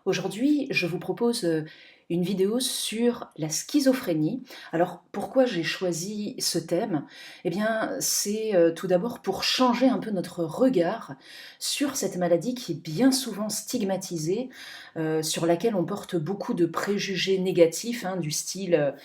Aujourd'hui, je vous propose une vidéo sur la schizophrénie. Alors, pourquoi j'ai choisi ce thème? Eh bien, c'est tout d'abord pour changer un peu notre regard sur cette maladie qui est bien souvent stigmatisée, sur laquelle on porte beaucoup de préjugés négatifs, hein, du style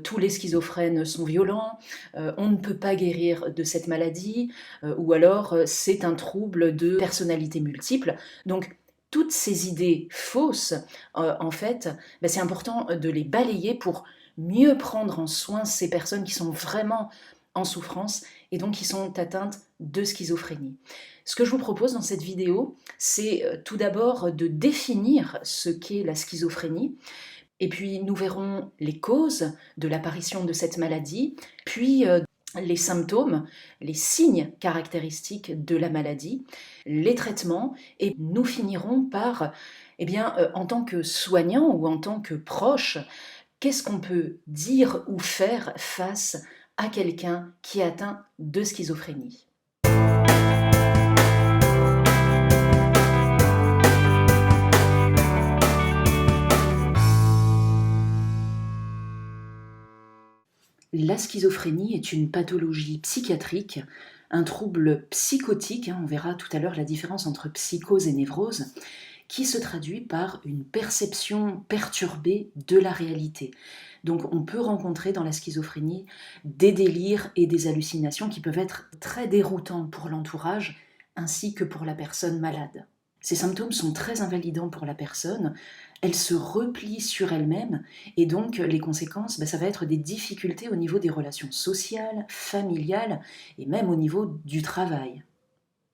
tous les schizophrènes sont violents, on ne peut pas guérir de cette maladie, ou alors c'est un trouble de personnalité multiple. Donc, toutes ces idées fausses, en fait, c'est important de les balayer pour mieux prendre en soin ces personnes qui sont vraiment en souffrance et donc qui sont atteintes de schizophrénie. Ce que je vous propose dans cette vidéo, c'est tout d'abord de définir ce qu'est la schizophrénie, et puis nous verrons les causes de l'apparition de cette maladie, puis les symptômes, les signes caractéristiques de la maladie, les traitements, et nous finirons par, en tant que soignant ou en tant que proche, qu'est-ce qu'on peut dire ou faire face à quelqu'un qui est atteint de schizophrénie. La schizophrénie est une pathologie psychiatrique, un trouble psychotique, on verra tout à l'heure la différence entre psychose et névrose, qui se traduit par une perception perturbée de la réalité. Donc on peut rencontrer dans la schizophrénie des délires et des hallucinations qui peuvent être très déroutants pour l'entourage ainsi que pour la personne malade. Ces symptômes sont très invalidants pour la personne, elle se replie sur elle-même et donc les conséquences, ça va être des difficultés au niveau des relations sociales, familiales et même au niveau du travail.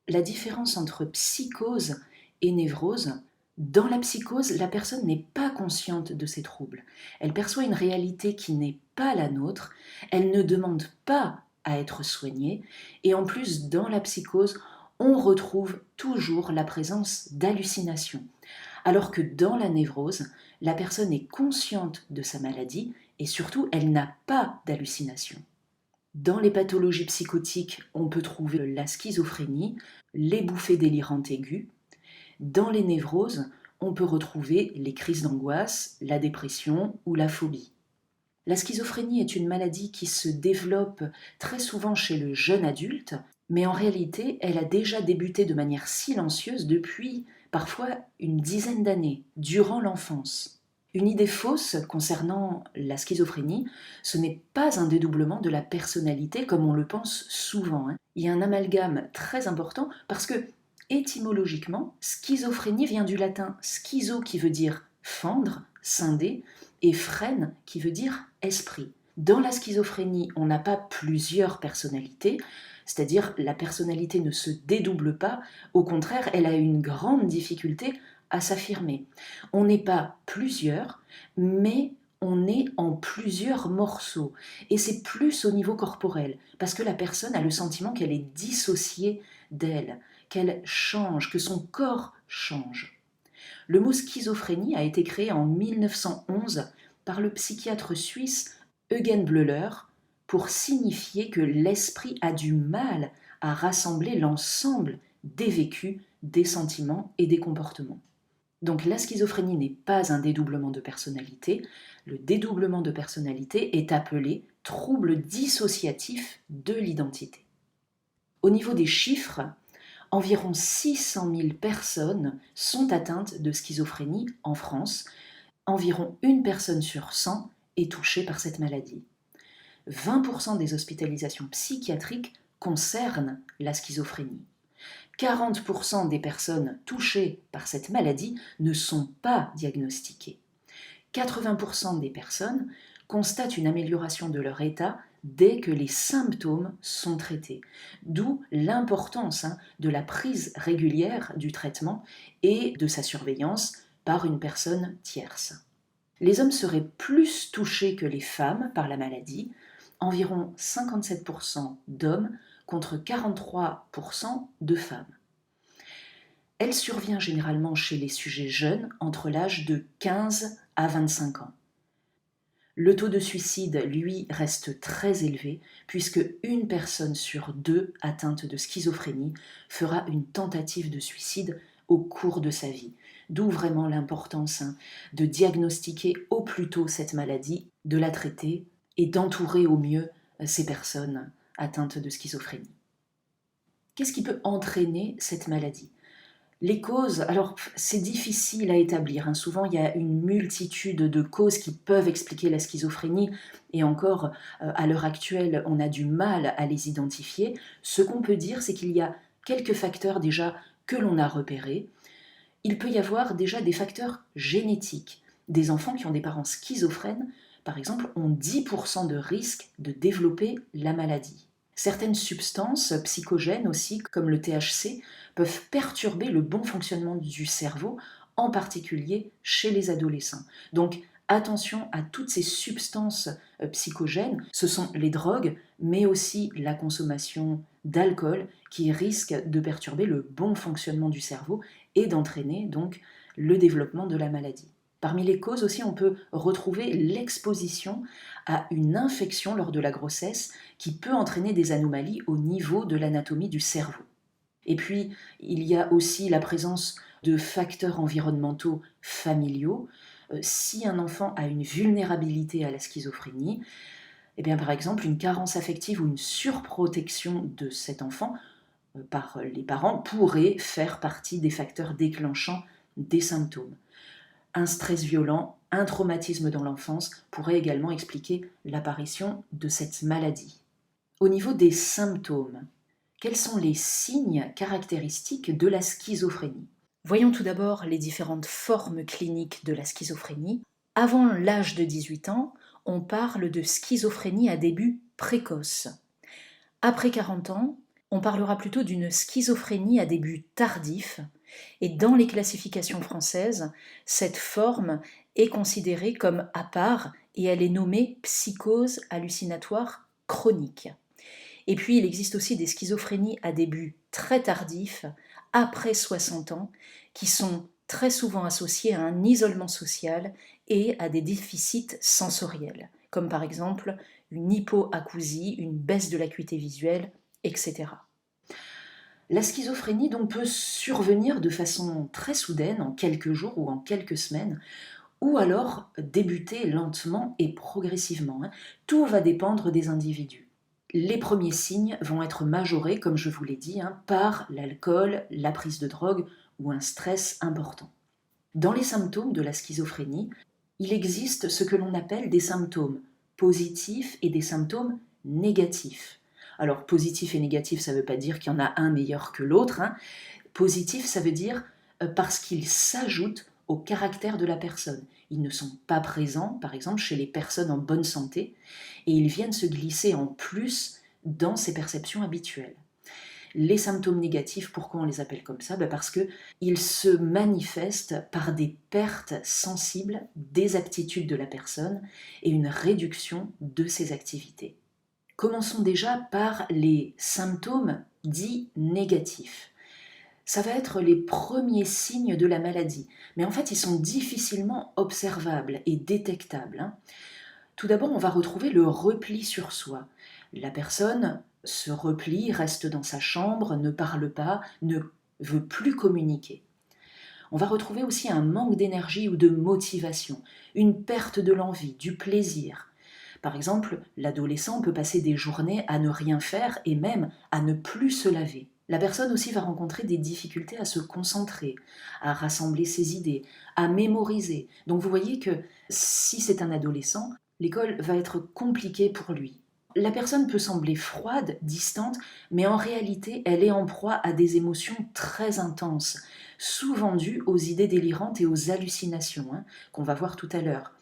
La différence entre psychose et névrose, dans la psychose, la personne n'est pas consciente de ses troubles. Elle perçoit une réalité qui n'est pas la nôtre, elle ne demande pas à être soignée, et en plus, dans la psychose, on retrouve toujours la présence d'hallucinations. Alors que dans la névrose, la personne est consciente de sa maladie et surtout, elle n'a pas d'hallucinations. Dans les pathologies psychotiques, on peut trouver la schizophrénie, les bouffées délirantes aiguës. Dans les névroses, on peut retrouver les crises d'angoisse, la dépression ou la phobie. La schizophrénie est une maladie qui se développe très souvent chez le jeune adulte, mais en réalité, elle a déjà débuté de manière silencieuse depuis parfois une dizaine d'années, durant l'enfance. Une idée fausse concernant la schizophrénie, ce n'est pas un dédoublement de la personnalité comme on le pense souvent. Il y a un amalgame très important parce que, étymologiquement, schizophrénie vient du latin schizo qui veut dire fendre, scinder, et phrène qui veut dire esprit. Dans la schizophrénie, on n'a pas plusieurs personnalités, c'est-à-dire la personnalité ne se dédouble pas, au contraire, elle a une grande difficulté à s'affirmer. On n'est pas plusieurs, mais on est en plusieurs morceaux. Et c'est plus au niveau corporel, parce que la personne a le sentiment qu'elle est dissociée d'elle, qu'elle change, que son corps change. Le mot schizophrénie a été créé en 1911 par le psychiatre suisse Eugen Bleuler pour signifier que l'esprit a du mal à rassembler l'ensemble des vécus, des sentiments et des comportements. Donc la schizophrénie n'est pas un dédoublement de personnalité. Le dédoublement de personnalité est appelé trouble dissociatif de l'identité. Au niveau des chiffres, environ 600 000 personnes sont atteintes de schizophrénie en France. Environ une personne sur 100 est touchée par cette maladie. 20% des hospitalisations psychiatriques concernent la schizophrénie. 40% des personnes touchées par cette maladie ne sont pas diagnostiquées. 80% des personnes constatent une amélioration de leur état dès que les symptômes sont traités. D'où l'importance de la prise régulière du traitement et de sa surveillance par une personne tierce. Les hommes seraient plus touchés que les femmes par la maladie, environ 57% d'hommes contre 43% de femmes. Elle survient généralement chez les sujets jeunes entre l'âge de 15 à 25 ans. Le taux de suicide, lui, reste très élevé puisque une personne sur deux atteinte de schizophrénie fera une tentative de suicide au cours de sa vie. D'où vraiment l'importance de diagnostiquer au plus tôt cette maladie, de la traiter et d'entourer au mieux ces personnes atteintes de schizophrénie. Qu'est-ce qui peut entraîner cette maladie? Les causes, alors c'est difficile à établir. Souvent, il y a une multitude de causes qui peuvent expliquer la schizophrénie et encore, à l'heure actuelle, on a du mal à les identifier. Ce qu'on peut dire, c'est qu'il y a quelques facteurs déjà que l'on a repérés. Il peut y avoir déjà des facteurs génétiques. Des enfants qui ont des parents schizophrènes, par exemple, ont 10% de risque de développer la maladie. Certaines substances psychogènes aussi, comme le THC, peuvent perturber le bon fonctionnement du cerveau, en particulier chez les adolescents. Donc attention à toutes ces substances psychogènes, ce sont les drogues, mais aussi la consommation d'alcool qui risquent de perturber le bon fonctionnement du cerveau et d'entraîner donc le développement de la maladie. Parmi les causes aussi, on peut retrouver l'exposition à une infection lors de la grossesse qui peut entraîner des anomalies au niveau de l'anatomie du cerveau. Et puis, il y a aussi la présence de facteurs environnementaux familiaux. Si un enfant a une vulnérabilité à la schizophrénie, eh bien, par exemple, une carence affective ou une surprotection de cet enfant par les parents pourrait faire partie des facteurs déclenchants des symptômes. Un stress violent, un traumatisme dans l'enfance pourrait également expliquer l'apparition de cette maladie. Au niveau des symptômes, quels sont les signes caractéristiques de la schizophrénie? Voyons tout d'abord les différentes formes cliniques de la schizophrénie. Avant l'âge de 18 ans, on parle de schizophrénie à début précoce. Après 40 ans, on parlera plutôt d'une schizophrénie à début tardif, et dans les classifications françaises, cette forme est considérée comme à part et elle est nommée psychose hallucinatoire chronique. Et puis il existe aussi des schizophrénies à début très tardif, après 60 ans, qui sont très souvent associées à un isolement social et à des déficits sensoriels, comme par exemple une hypoacousie, une baisse de l'acuité visuelle, etc. La schizophrénie donc peut survenir de façon très soudaine, en quelques jours ou en quelques semaines, ou alors débuter lentement et progressivement. Tout va dépendre des individus. Les premiers signes vont être majorés, comme je vous l'ai dit, par l'alcool, la prise de drogue ou un stress important. Dans les symptômes de la schizophrénie, il existe ce que l'on appelle des symptômes positifs et des symptômes négatifs. Alors positif et négatif, ça ne veut pas dire qu'il y en a un meilleur que l'autre. Positif, ça veut dire parce qu'ils s'ajoutent au caractère de la personne. Ils ne sont pas présents, par exemple, chez les personnes en bonne santé, et ils viennent se glisser en plus dans ces perceptions habituelles. Les symptômes négatifs, pourquoi on les appelle comme ça? Parce qu'ils se manifestent par des pertes sensibles des aptitudes de la personne et une réduction de ses activités. Commençons déjà par les symptômes dits négatifs. Ça va être les premiers signes de la maladie, mais en fait ils sont difficilement observables et détectables. Tout d'abord, on va retrouver le repli sur soi. La personne se replie, reste dans sa chambre, ne parle pas, ne veut plus communiquer. On va retrouver aussi un manque d'énergie ou de motivation, une perte de l'envie, du plaisir. Par exemple, l'adolescent peut passer des journées à ne rien faire et même à ne plus se laver. La personne aussi va rencontrer des difficultés à se concentrer, à rassembler ses idées, à mémoriser. Donc vous voyez que si c'est un adolescent, l'école va être compliquée pour lui. La personne peut sembler froide, distante, mais en réalité, elle est en proie à des émotions très intenses, souvent dues aux idées délirantes et aux hallucinations, qu'on va voir tout à l'heure.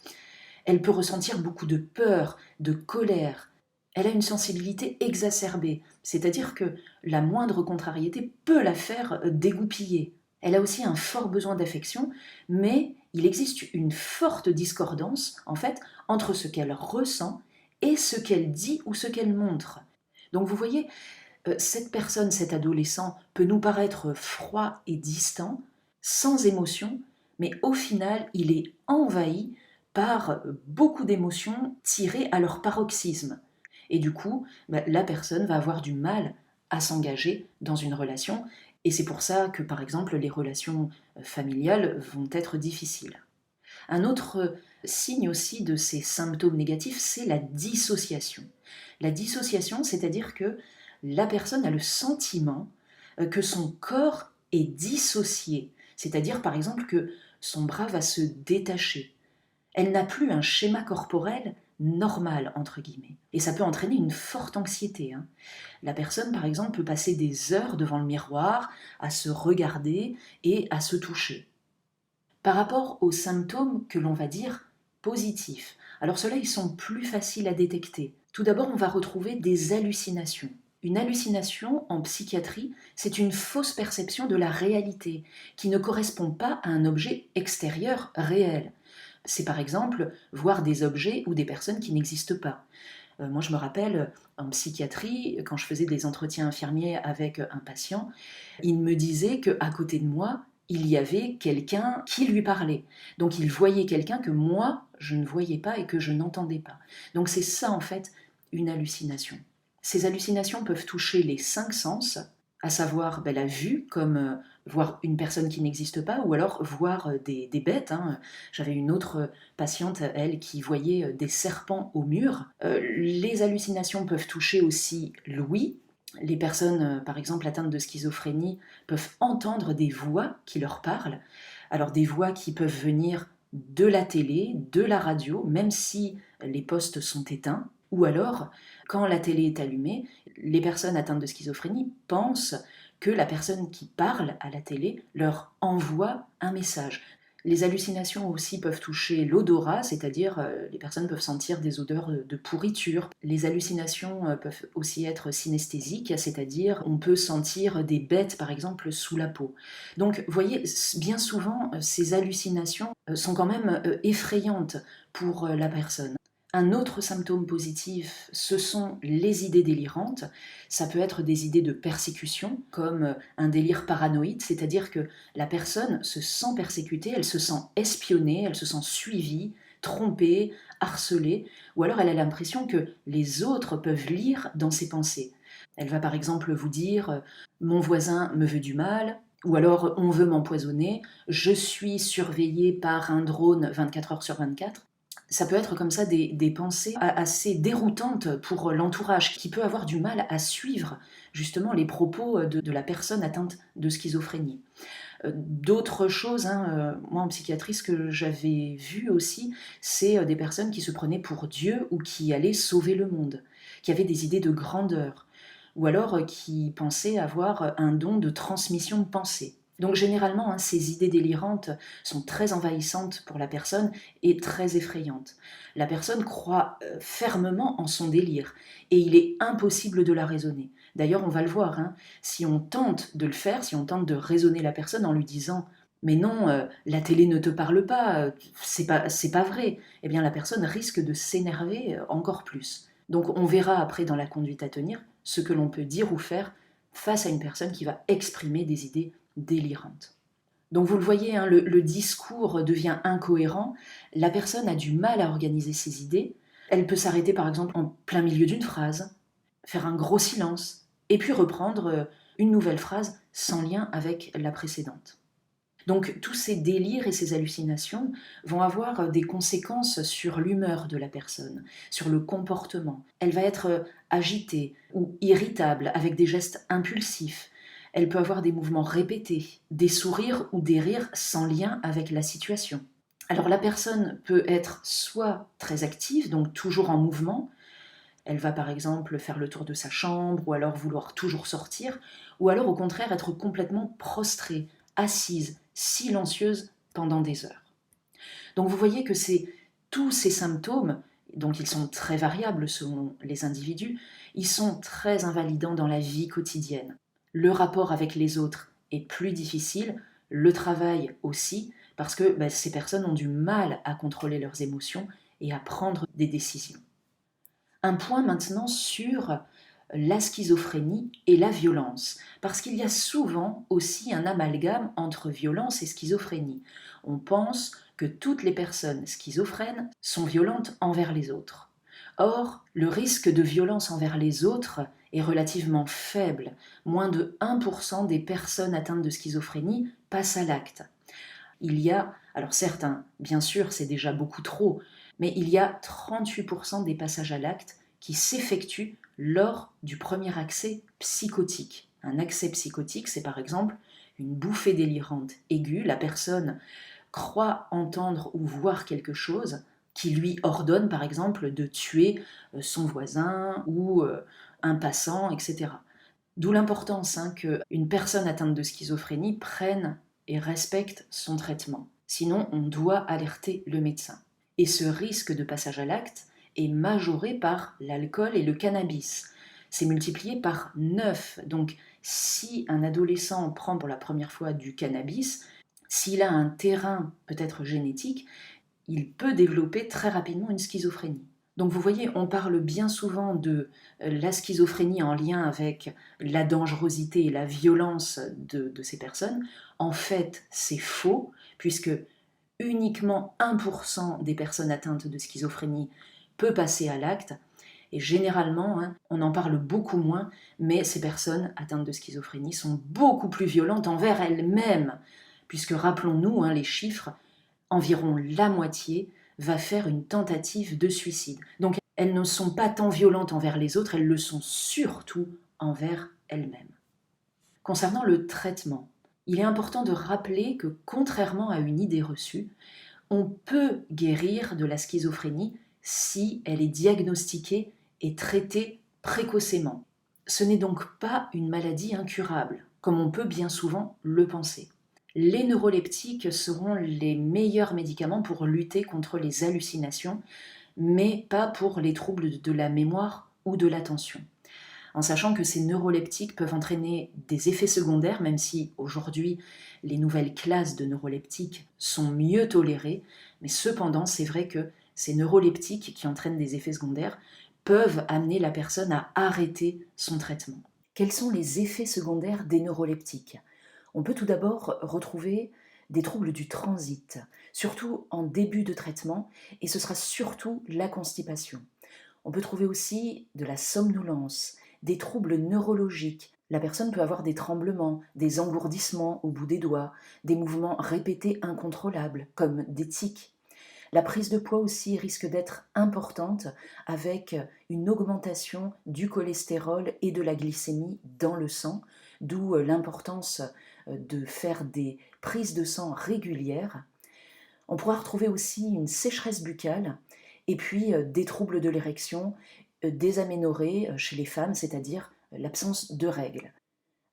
Elle peut ressentir beaucoup de peur, de colère. Elle a une sensibilité exacerbée, c'est-à-dire que la moindre contrariété peut la faire dégoupiller. Elle a aussi un fort besoin d'affection, mais il existe une forte discordance, en fait, entre ce qu'elle ressent et ce qu'elle dit ou ce qu'elle montre. Donc vous voyez, cette personne, cet adolescent, peut nous paraître froid et distant, sans émotion, mais au final, il est envahi par beaucoup d'émotions tirées à leur paroxysme. Et du coup, la personne va avoir du mal à s'engager dans une relation Et c'est pour ça que, par exemple, les relations familiales vont être difficiles. Un autre signe aussi de ces symptômes négatifs, c'est la dissociation. La dissociation, c'est-à-dire que la personne a le sentiment que son corps est dissocié, c'est-à-dire par exemple que son bras va se détacher. Elle n'a plus un schéma corporel normal, entre guillemets. Et ça peut entraîner une forte anxiété. La personne, par exemple, peut passer des heures devant le miroir à se regarder et à se toucher. Par rapport aux symptômes que l'on va dire positifs, alors ceux-là, ils sont plus faciles à détecter. Tout d'abord, on va retrouver des hallucinations. Une hallucination en psychiatrie, c'est une fausse perception de la réalité qui ne correspond pas à un objet extérieur réel. C'est par exemple voir des objets ou des personnes qui n'existent pas. Moi, je me rappelle, en psychiatrie, quand je faisais des entretiens infirmiers avec un patient, il me disait qu'à côté de moi, il y avait quelqu'un qui lui parlait. Donc il voyait quelqu'un que moi, je ne voyais pas et que je n'entendais pas. Donc c'est ça, en fait, une hallucination. Ces hallucinations peuvent toucher les 5 sens, à savoir la vue, comme voir une personne qui n'existe pas, ou alors voir des bêtes. J'avais une autre patiente, elle, qui voyait des serpents au mur. Les hallucinations peuvent toucher aussi l'ouïe. Les personnes, par exemple, atteintes de schizophrénie, peuvent entendre des voix qui leur parlent. Alors des voix qui peuvent venir de la télé, de la radio, même si les postes sont éteints. Ou alors, quand la télé est allumée, les personnes atteintes de schizophrénie pensent que la personne qui parle à la télé leur envoie un message. Les hallucinations aussi peuvent toucher l'odorat, c'est-à-dire les personnes peuvent sentir des odeurs de pourriture. Les hallucinations peuvent aussi être synesthésiques, c'est-à-dire on peut sentir des bêtes par exemple sous la peau. Donc vous voyez, bien souvent ces hallucinations sont quand même effrayantes pour la personne. Un autre symptôme positif, ce sont les idées délirantes. Ça peut être des idées de persécution, comme un délire paranoïde, c'est-à-dire que la personne se sent persécutée, elle se sent espionnée, elle se sent suivie, trompée, harcelée, ou alors elle a l'impression que les autres peuvent lire dans ses pensées. Elle va par exemple vous dire mon voisin me veut du mal, ou alors on veut m'empoisonner, je suis surveillée par un drone 24 heures sur 24. Ça peut être comme ça des pensées assez déroutantes pour l'entourage, qui peut avoir du mal à suivre justement les propos de la personne atteinte de schizophrénie. D'autres choses, moi en psychiatrie, ce que j'avais vu aussi, c'est des personnes qui se prenaient pour Dieu ou qui allaient sauver le monde, qui avaient des idées de grandeur, ou alors qui pensaient avoir un don de transmission de pensée. Donc généralement, ces idées délirantes sont très envahissantes pour la personne et très effrayantes. La personne croit fermement en son délire et il est impossible de la raisonner. D'ailleurs, on va le voir, si on tente de le faire, si on tente de raisonner la personne en lui disant mais non, la télé ne te parle pas, c'est pas vrai, eh bien la personne risque de s'énerver encore plus. Donc on verra après dans la conduite à tenir ce que l'on peut dire ou faire face à une personne qui va exprimer des idées délirantes. Donc vous le voyez, le discours devient incohérent, la personne a du mal à organiser ses idées, elle peut s'arrêter par exemple en plein milieu d'une phrase, faire un gros silence, et puis reprendre une nouvelle phrase sans lien avec la précédente. Donc tous ces délires et ces hallucinations vont avoir des conséquences sur l'humeur de la personne, sur le comportement. Elle va être agitée ou irritable avec des gestes impulsifs. Elle peut avoir des mouvements répétés, des sourires ou des rires sans lien avec la situation. Alors la personne peut être soit très active, donc toujours en mouvement. Elle va par exemple faire le tour de sa chambre ou alors vouloir toujours sortir, ou alors au contraire être complètement prostrée, assise, silencieuse pendant des heures. Donc vous voyez que tous ces symptômes, donc ils sont très variables selon les individus, ils sont très invalidants dans la vie quotidienne. Le rapport avec les autres est plus difficile, le travail aussi, parce que ces personnes ont du mal à contrôler leurs émotions et à prendre des décisions. Un point maintenant sur la schizophrénie et la violence, parce qu'il y a souvent aussi un amalgame entre violence et schizophrénie. On pense que toutes les personnes schizophrènes sont violentes envers les autres. Or, le risque de violence envers les autres est relativement faible. Moins de 1% des personnes atteintes de schizophrénie passent à l'acte. Il y a, alors certains, bien sûr, c'est déjà beaucoup trop, mais il y a 38% des passages à l'acte qui s'effectuent lors du premier accès psychotique. Un accès psychotique, c'est par exemple une bouffée délirante aiguë, la personne croit entendre ou voir quelque chose qui lui ordonne par exemple de tuer son voisin ou un passant, etc. D'où l'importance qu'une personne atteinte de schizophrénie prenne et respecte son traitement. Sinon, on doit alerter le médecin. Et ce risque de passage à l'acte est majoré par l'alcool et le cannabis. C'est multiplié par 9. Donc, si un adolescent prend pour la première fois du cannabis, s'il a un terrain peut-être génétique, il peut développer très rapidement une schizophrénie. Donc vous voyez, on parle bien souvent de la schizophrénie en lien avec la dangerosité et la violence de ces personnes. En fait, c'est faux, puisque uniquement 1% des personnes atteintes de schizophrénie peut passer à l'acte. Et généralement, on en parle beaucoup moins, mais ces personnes atteintes de schizophrénie sont beaucoup plus violentes envers elles-mêmes, puisque rappelons-nous les chiffres, environ la moitié va faire une tentative de suicide. Donc elles ne sont pas tant violentes envers les autres, elles le sont surtout envers elles-mêmes. Concernant le traitement, il est important de rappeler que contrairement à une idée reçue, on peut guérir de la schizophrénie si elle est diagnostiquée et traitée précocement. Ce n'est donc pas une maladie incurable, comme on peut bien souvent le penser. Les neuroleptiques seront les meilleurs médicaments pour lutter contre les hallucinations, mais pas pour les troubles de la mémoire ou de l'attention. En sachant que ces neuroleptiques peuvent entraîner des effets secondaires, même si aujourd'hui les nouvelles classes de neuroleptiques sont mieux tolérées, mais cependant c'est vrai que ces neuroleptiques qui entraînent des effets secondaires peuvent amener la personne à arrêter son traitement. Quels sont les effets secondaires des neuroleptiques ? On peut tout d'abord retrouver des troubles du transit, surtout en début de traitement, et ce sera surtout la constipation. On peut trouver aussi de la somnolence, des troubles neurologiques. La personne peut avoir des tremblements, des engourdissements au bout des doigts, des mouvements répétés incontrôlables, comme des tics. La prise de poids aussi risque d'être importante avec une augmentation du cholestérol et de la glycémie dans le sang, d'où l'importance de faire des prises de sang régulières. On pourra retrouver aussi une sécheresse buccale et puis des troubles de l'érection, des aménorrhées chez les femmes, c'est-à-dire l'absence de règles.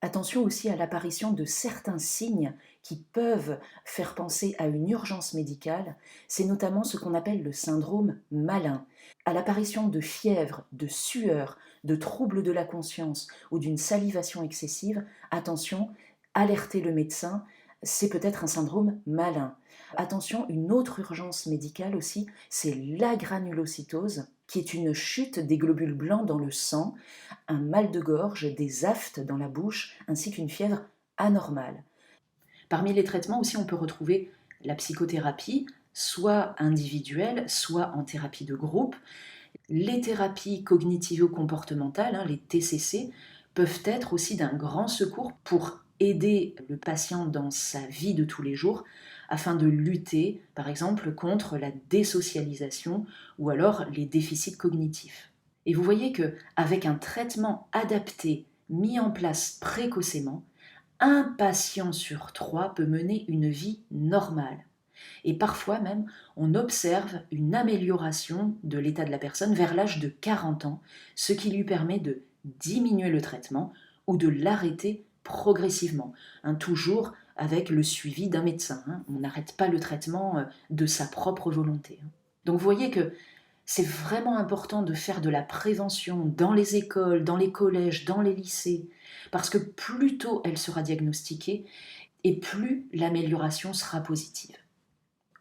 Attention aussi à l'apparition de certains signes qui peuvent faire penser à une urgence médicale, c'est notamment ce qu'on appelle le syndrome malin. À l'apparition de fièvre, de sueur, de troubles de la conscience ou d'une salivation excessive, attention, alertez le médecin, c'est peut-être un syndrome malin. Attention, une autre urgence médicale aussi, c'est l'agranulocytose, qui est une chute des globules blancs dans le sang, un mal de gorge, des aphtes dans la bouche, ainsi qu'une fièvre anormale. Parmi les traitements aussi, on peut retrouver la psychothérapie, soit individuelle, soit en thérapie de groupe. Les thérapies cognitivo-comportementales, les TCC, peuvent être aussi d'un grand secours pour aider le patient dans sa vie de tous les jours afin de lutter, par exemple, contre la désocialisation ou alors les déficits cognitifs. Et vous voyez qu'avec un traitement adapté mis en place précocement, un patient sur 3 peut mener une vie normale. Et parfois même, on observe une amélioration de l'état de la personne vers l'âge de 40 ans, ce qui lui permet de diminuer le traitement ou de l'arrêter progressivement, toujours avec le suivi d'un médecin. On n'arrête pas le traitement de sa propre volonté. Donc vous voyez que c'est vraiment important de faire de la prévention dans les écoles, dans les collèges, dans les lycées, parce que plus tôt elle sera diagnostiquée et plus l'amélioration sera positive.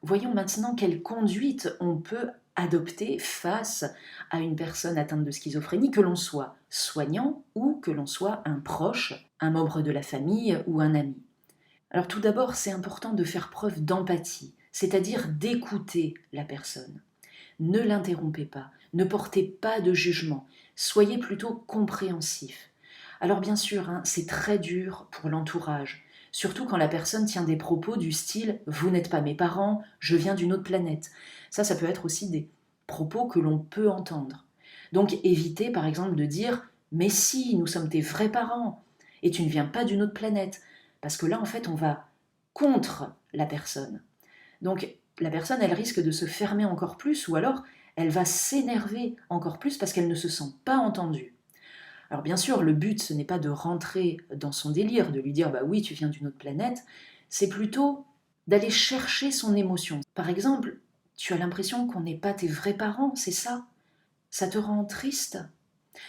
Voyons maintenant quelle conduite on peut adopter face à une personne atteinte de schizophrénie, que l'on soit soignant ou que l'on soit un proche, un membre de la famille ou un ami. Alors tout d'abord, c'est important de faire preuve d'empathie, c'est-à-dire d'écouter la personne. Ne l'interrompez pas, ne portez pas de jugement, soyez plutôt compréhensif. Alors bien sûr, hein, c'est très dur pour l'entourage, surtout quand la personne tient des propos du style « vous n'êtes pas mes parents, je viens d'une autre planète ». Ça peut être aussi des propos que l'on peut entendre. Donc évitez par exemple de dire « mais si, nous sommes tes vrais parents et tu ne viens pas d'une autre planète », parce que là en fait on va contre la personne. Donc la personne elle risque de se fermer encore plus ou alors elle va s'énerver encore plus parce qu'elle ne se sent pas entendue. Alors bien sûr, le but, ce n'est pas de rentrer dans son délire, de lui dire bah oui, tu viens d'une autre planète, c'est plutôt d'aller chercher son émotion. Par exemple, tu as l'impression qu'on n'est pas tes vrais parents, c'est ça? Ça te rend triste?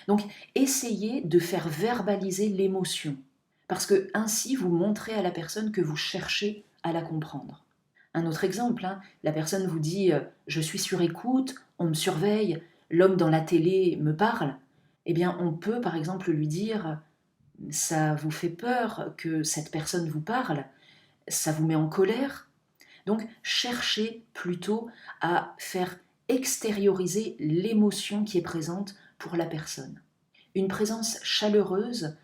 Donc essayez de faire verbaliser l'émotion, parce que ainsi vous montrez à la personne que vous cherchez à la comprendre. Un autre exemple, hein, la personne vous dit je suis sur écoute, on me surveille, l'homme dans la télé me parle. Eh bien, on peut par exemple lui dire ça vous fait peur que cette personne vous parle, ça vous met en colère. Donc, cherchez plutôt à faire extérioriser l'émotion qui est présente pour la personne. Une présence chaleureuse,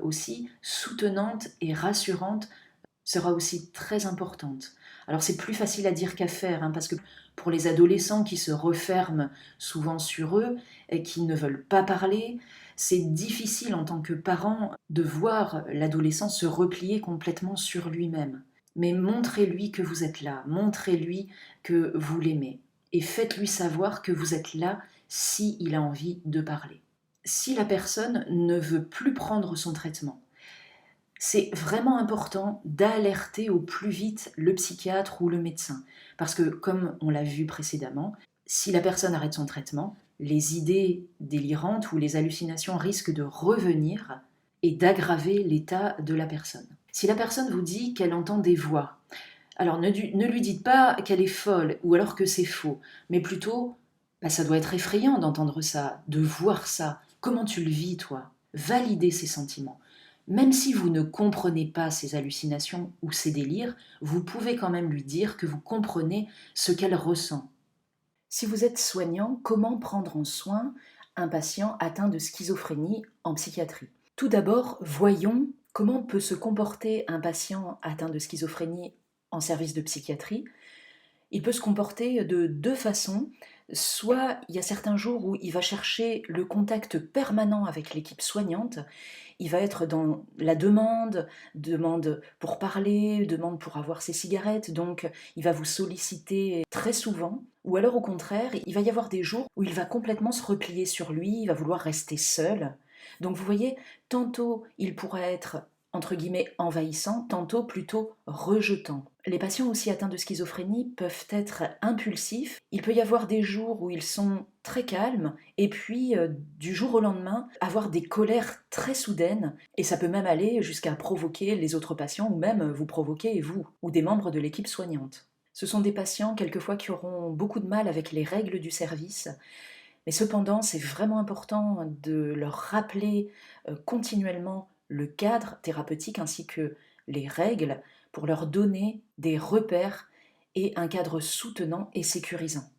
aussi soutenante et rassurante, sera aussi très importante. Alors c'est plus facile à dire qu'à faire, hein, parce que pour les adolescents qui se referment souvent sur eux et qui ne veulent pas parler, c'est difficile en tant que parent de voir l'adolescent se replier complètement sur lui-même. Mais montrez-lui que vous êtes là, montrez-lui que vous l'aimez et faites-lui savoir que vous êtes là s'il a envie de parler. Si la personne ne veut plus prendre son traitement, c'est vraiment important d'alerter au plus vite le psychiatre ou le médecin. Parce que, comme on l'a vu précédemment, si la personne arrête son traitement, les idées délirantes ou les hallucinations risquent de revenir et d'aggraver l'état de la personne. Si la personne vous dit qu'elle entend des voix, alors ne lui dites pas qu'elle est folle ou alors que c'est faux, mais plutôt, bah, ça doit être effrayant d'entendre ça, de voir ça. Comment tu le vis, toi? Validez ses sentiments. Même si vous ne comprenez pas ses hallucinations ou ses délires, vous pouvez quand même lui dire que vous comprenez ce qu'elle ressent. Si vous êtes soignant, comment prendre en soin un patient atteint de schizophrénie en psychiatrie? Tout d'abord, voyons comment peut se comporter un patient atteint de schizophrénie en service de psychiatrie. Il peut se comporter de deux façons. Soit il y a certains jours où il va chercher le contact permanent avec l'équipe soignante, il va être dans la demande, demande pour parler, demande pour avoir ses cigarettes, donc il va vous solliciter très souvent. Ou alors au contraire, il va y avoir des jours où il va complètement se replier sur lui, il va vouloir rester seul. Donc vous voyez, tantôt il pourra être entre guillemets envahissant, tantôt plutôt rejetant. Les patients aussi atteints de schizophrénie peuvent être impulsifs. Il peut y avoir des jours où ils sont très calmes et puis du jour au lendemain avoir des colères très soudaines et ça peut même aller jusqu'à provoquer les autres patients ou même vous provoquer vous ou des membres de l'équipe soignante. Ce sont des patients quelquefois qui auront beaucoup de mal avec les règles du service, mais cependant c'est vraiment important de leur rappeler continuellement le cadre thérapeutique ainsi que les règles pour leur donner des repères et un cadre soutenant et sécurisant.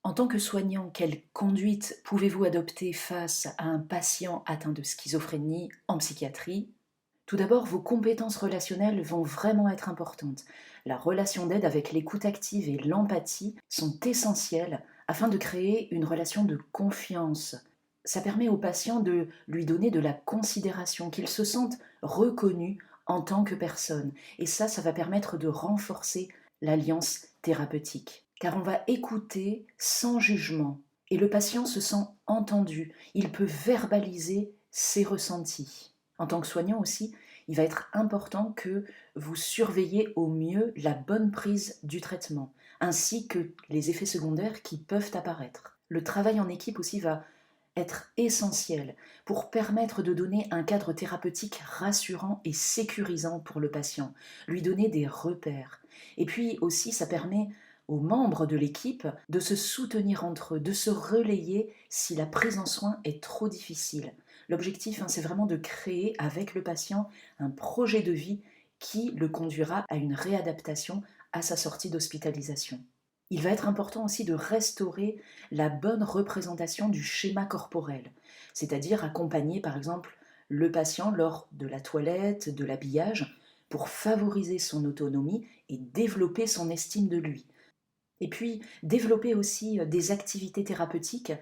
En tant que soignant, quelle conduite pouvez-vous adopter face à un patient atteint de schizophrénie en psychiatrie? Tout d'abord, vos compétences relationnelles vont vraiment être importantes. La relation d'aide avec l'écoute active et l'empathie sont essentielles afin de créer une relation de confiance. Ça permet au patient de lui donner de la considération, qu'il se sente reconnu en tant que personne. Et ça va permettre de renforcer l'alliance thérapeutique. Car on va écouter sans jugement. Et le patient se sent entendu. Il peut verbaliser ses ressentis. En tant que soignant aussi, il va être important que vous surveillez au mieux la bonne prise du traitement, ainsi que les effets secondaires qui peuvent apparaître. Le travail en équipe aussi va être essentiel pour permettre de donner un cadre thérapeutique rassurant et sécurisant pour le patient, lui donner des repères. Et puis aussi, ça permet aux membres de l'équipe de se soutenir entre eux, de se relayer si la prise en soin est trop difficile. L'objectif, c'est vraiment de créer avec le patient un projet de vie qui le conduira à une réadaptation à sa sortie d'hospitalisation. Il va être important aussi de restaurer la bonne représentation du schéma corporel, c'est-à-dire accompagner par exemple le patient lors de la toilette, de l'habillage, pour favoriser son autonomie et développer son estime de lui. Et puis développer aussi des activités thérapeutiques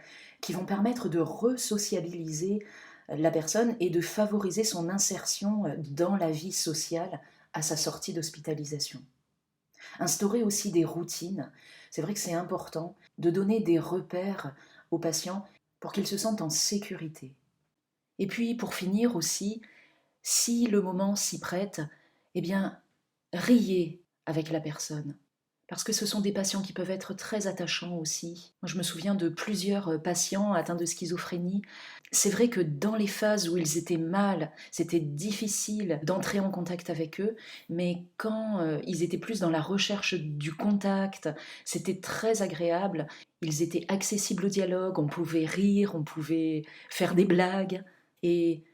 qui vont permettre de resociabiliser la personne et de favoriser son insertion dans la vie sociale à sa sortie d'hospitalisation. Instaurer aussi des routines. C'est vrai que c'est important de donner des repères aux patients pour qu'ils se sentent en sécurité. Et puis, pour finir aussi, si le moment s'y prête, eh bien, riez avec la personne. Parce que ce sont des patients qui peuvent être très attachants aussi. Moi, je me souviens de plusieurs patients atteints de schizophrénie. C'est vrai que dans les phases où ils étaient mal, c'était difficile d'entrer en contact avec eux, mais quand ils étaient plus dans la recherche du contact, c'était très agréable. Ils étaient accessibles au dialogue, on pouvait rire, on pouvait faire des blagues, et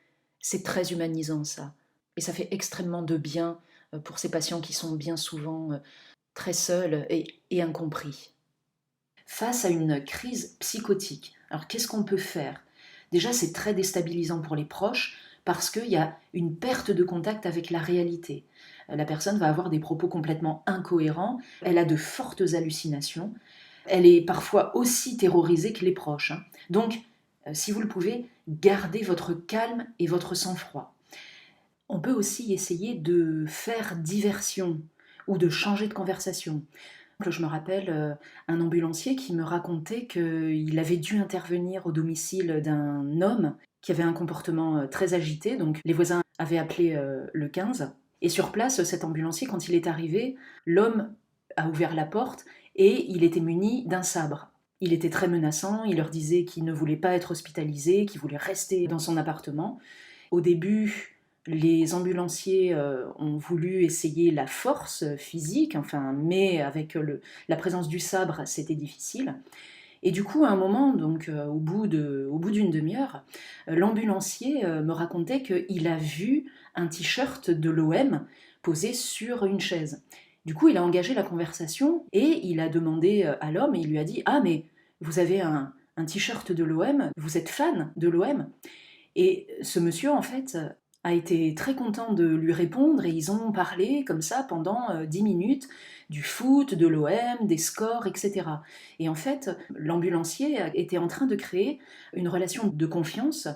c'est très humanisant ça. Et ça fait extrêmement de bien pour ces patients qui sont bien souvent très seuls et incompris. Face à une crise psychotique, alors qu'est-ce qu'on peut faire? Déjà, c'est très déstabilisant pour les proches parce qu'il y a une perte de contact avec la réalité. La personne va avoir des propos complètement incohérents, elle a de fortes hallucinations, elle est parfois aussi terrorisée que les proches. Donc, si vous le pouvez, gardez votre calme et votre sang-froid. On peut aussi essayer de faire diversion ou de changer de conversation. Je me rappelle un ambulancier qui me racontait qu'il avait dû intervenir au domicile d'un homme qui avait un comportement très agité, donc les voisins avaient appelé le 15. Et sur place, cet ambulancier, quand il est arrivé, l'homme a ouvert la porte et il était muni d'un sabre. Il était très menaçant, il leur disait qu'il ne voulait pas être hospitalisé, qu'il voulait rester dans son appartement. Au début, les ambulanciers ont voulu essayer la force physique, mais avec la présence du sabre, c'était difficile. Et du coup, à un moment, donc au bout d'une demi-heure, l'ambulancier me racontait qu'il a vu un t-shirt de l'OM posé sur une chaise. Du coup, il a engagé la conversation et il a demandé à l'homme, et il lui a dit: «Ah, mais vous avez un t-shirt de l'OM, vous êtes fan de l'OM?» Et ce monsieur, en fait, a été très content de lui répondre et ils ont parlé comme ça pendant 10 minutes du foot, de l'OM, des scores, etc. Et en fait, l'ambulancier était en train de créer une relation de confiance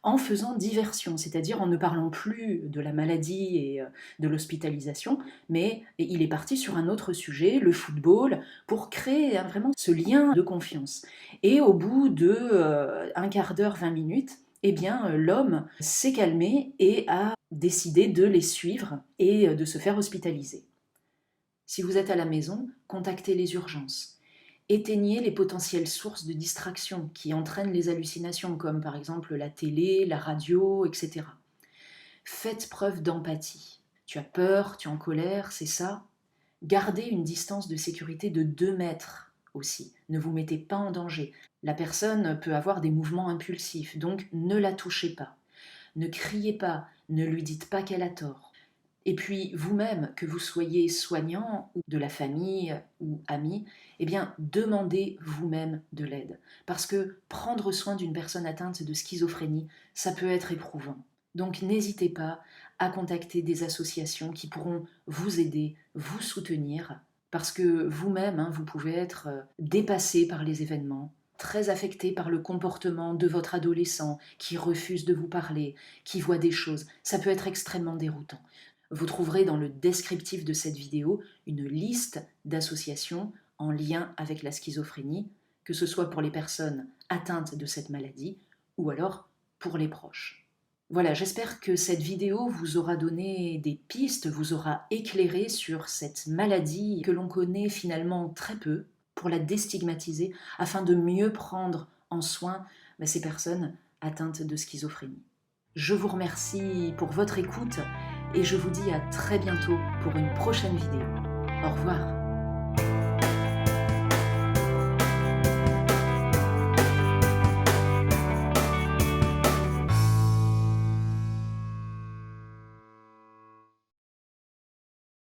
en faisant diversion, c'est-à-dire en ne parlant plus de la maladie et de l'hospitalisation, mais il est parti sur un autre sujet, le football, pour créer vraiment ce lien de confiance. Et au bout de un quart d'heure, 20 minutes, eh bien, l'homme s'est calmé et a décidé de les suivre et de se faire hospitaliser. Si vous êtes à la maison, contactez les urgences. Éteignez les potentielles sources de distraction qui entraînent les hallucinations, comme par exemple la télé, la radio, etc. Faites preuve d'empathie. Tu as peur, tu es en colère, c'est ça? Gardez une distance de sécurité de 2 mètres aussi. Ne vous mettez pas en danger. La personne peut avoir des mouvements impulsifs, donc ne la touchez pas. Ne criez pas, ne lui dites pas qu'elle a tort. Et puis vous-même, que vous soyez soignant ou de la famille ou ami, eh bien demandez vous-même de l'aide. Parce que prendre soin d'une personne atteinte de schizophrénie, ça peut être éprouvant. Donc n'hésitez pas à contacter des associations qui pourront vous aider, vous soutenir, parce que vous-même, vous pouvez être dépassé par les événements, très affecté par le comportement de votre adolescent qui refuse de vous parler, qui voit des choses. Ça peut être extrêmement déroutant. Vous trouverez dans le descriptif de cette vidéo une liste d'associations en lien avec la schizophrénie, que ce soit pour les personnes atteintes de cette maladie ou alors pour les proches. Voilà, j'espère que cette vidéo vous aura donné des pistes, vous aura éclairé sur cette maladie que l'on connaît finalement très peu, pour la déstigmatiser, afin de mieux prendre en soin ces personnes atteintes de schizophrénie. Je vous remercie pour votre écoute et je vous dis à très bientôt pour une prochaine vidéo. Au revoir.